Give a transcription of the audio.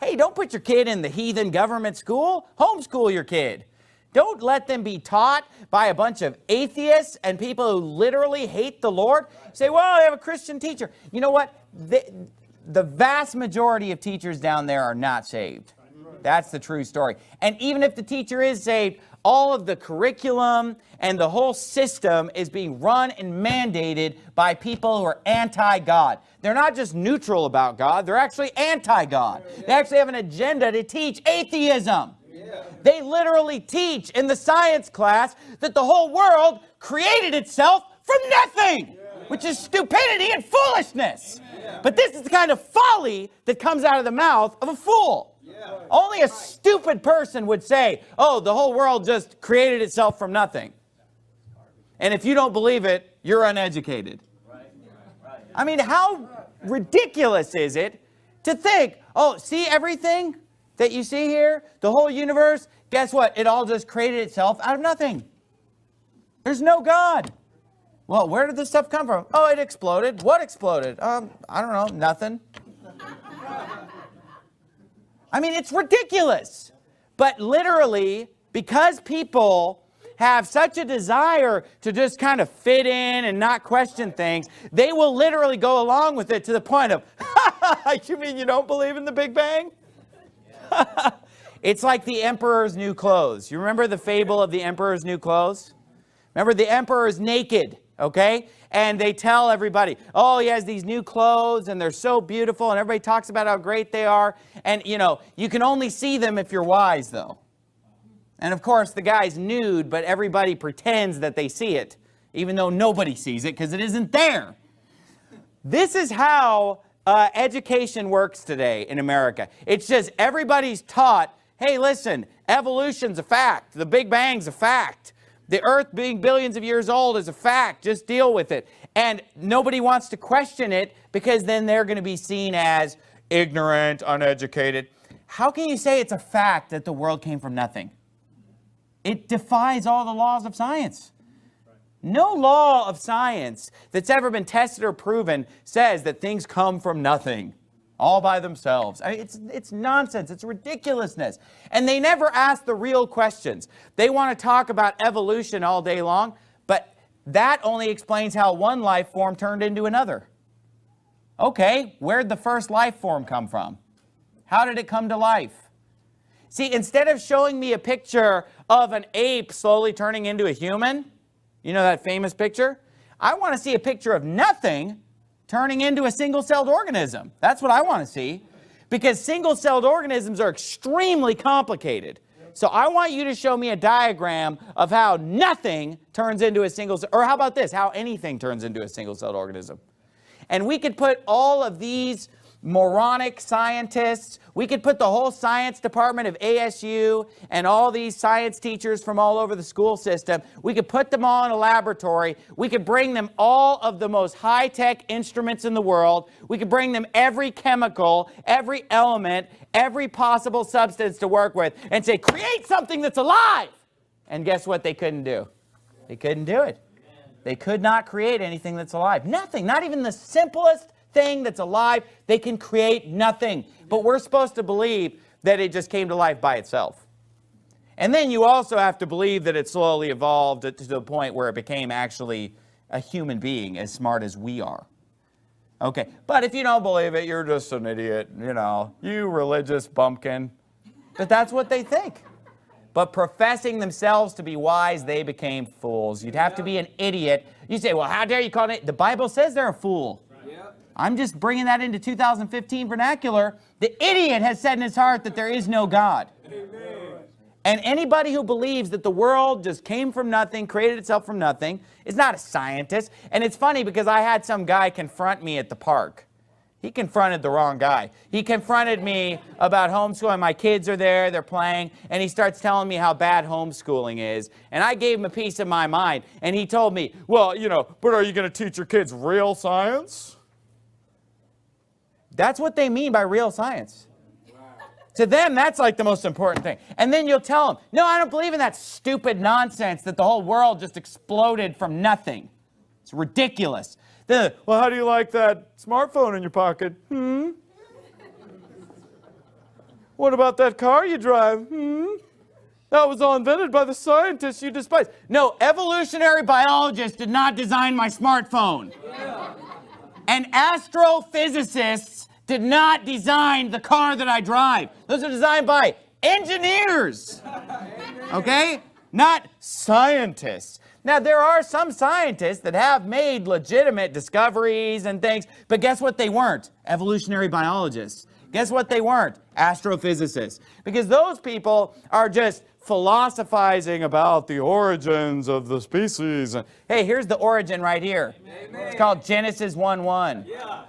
Hey, don't put your kid in the heathen government school. Homeschool your kid. Don't let them be taught by a bunch of atheists and people who literally hate the Lord. Say, well, I have a Christian teacher. You know what? The vast majority of teachers down there are not saved. That's the true story. And even if the teacher is saved, all of the curriculum and the whole system is being run and mandated by people who are anti-God. They're not just neutral about God, they're actually anti-God. They actually have an agenda to teach atheism. They literally teach in the science class that the whole world created itself from nothing, which is stupidity and foolishness. But this is the kind of folly that comes out of the mouth of a fool. Only a stupid person would say, oh, the whole world just created itself from nothing. And if you don't believe it, you're uneducated. I mean, how ridiculous is it to think, oh, see everything that you see here, the whole universe, guess what? It all just created itself out of nothing. There's no God. Well, where did this stuff come from? Oh, it exploded. What exploded? I don't know, nothing. I mean, it's ridiculous. But literally, because people have such a desire to just kind of fit in and not question things, they will literally go along with it to the point of, you mean you don't believe in the Big Bang? It's like the emperor's new clothes. You remember the fable of the emperor's new clothes? Remember, the emperor is naked, okay? And they tell everybody, oh, he has these new clothes and they're so beautiful, and everybody talks about how great they are. And, you know, you can only see them if you're wise, though. And, of course, the guy's nude, but everybody pretends that they see it, even though nobody sees it because it isn't there. This is how education works today in America. It's just everybody's taught, hey, listen, evolution's a fact. The Big Bang's a fact. The Earth being billions of years old is a fact. Just deal with it. And nobody wants to question it because then they're going to be seen as ignorant, uneducated. How can you say it's a fact that the world came from nothing? It defies all the laws of science. No law of science that's ever been tested or proven says that things come from nothing, all by themselves. I mean, it's nonsense. It's ridiculousness. And they never ask the real questions. They want to talk about evolution all day long, but that only explains how one life form turned into another. Okay, where'd the first life form come from? How did it come to life? See, instead of showing me a picture of an ape slowly turning into a human, you know that famous picture? I want to see a picture of nothing turning into a single-celled organism. That's what I want to see, because single-celled organisms are extremely complicated. So I want you to show me a diagram of how nothing turns into a single, or how about this, how anything turns into a single-celled organism. And we could put all of these moronic scientists, we could put the whole science department of ASU and all these science teachers from all over the school system, we could put them all in a laboratory, we could bring them all of the most high-tech instruments in the world, we could bring them every chemical, every element, every possible substance to work with, and say, create something that's alive! And guess what they couldn't do? They couldn't do it. They could not create anything that's alive. Nothing, not even the simplest thing that's alive, they can create nothing. But we're supposed to believe that it just came to life by itself. And then you also have to believe that it slowly evolved to the point where it became actually a human being as smart as we are. Okay, but if you don't believe it, you're just an idiot, you know, you religious bumpkin. But that's what they think. But professing themselves to be wise, they became fools. You'd have to be an idiot. You say, well, how dare you call it? The Bible says they're a fool. I'm just bringing that into 2015 vernacular. The idiot has said in his heart that there is no God. Amen. And anybody who believes that the world just came from nothing, created itself from nothing, is not a scientist. And it's funny because I had some guy confront me at the park. He confronted the wrong guy. He confronted me about homeschooling. My kids are there, they're playing, and he starts telling me how bad homeschooling is. And I gave him a piece of my mind. And he told me, well, you know, but are you going to teach your kids real science? That's what they mean by real science. Wow. To them, that's like the most important thing. And then you'll tell them, no, I don't believe in that stupid nonsense that the whole world just exploded from nothing. It's ridiculous. Then, well, how do you like that smartphone in your pocket? What about that car you drive? That was all invented by the scientists you despise. No, evolutionary biologists did not design my smartphone. And astrophysicists did not design the car that I drive. Those are designed by engineers. Okay? Not scientists. Now, there are some scientists that have made legitimate discoveries and things, but guess what they weren't? Evolutionary biologists. Guess what they weren't? Astrophysicists. Because those people are just philosophizing about the origins of the species. Hey, here's the origin right here. Amen. It's called Genesis 1:1. Yeah.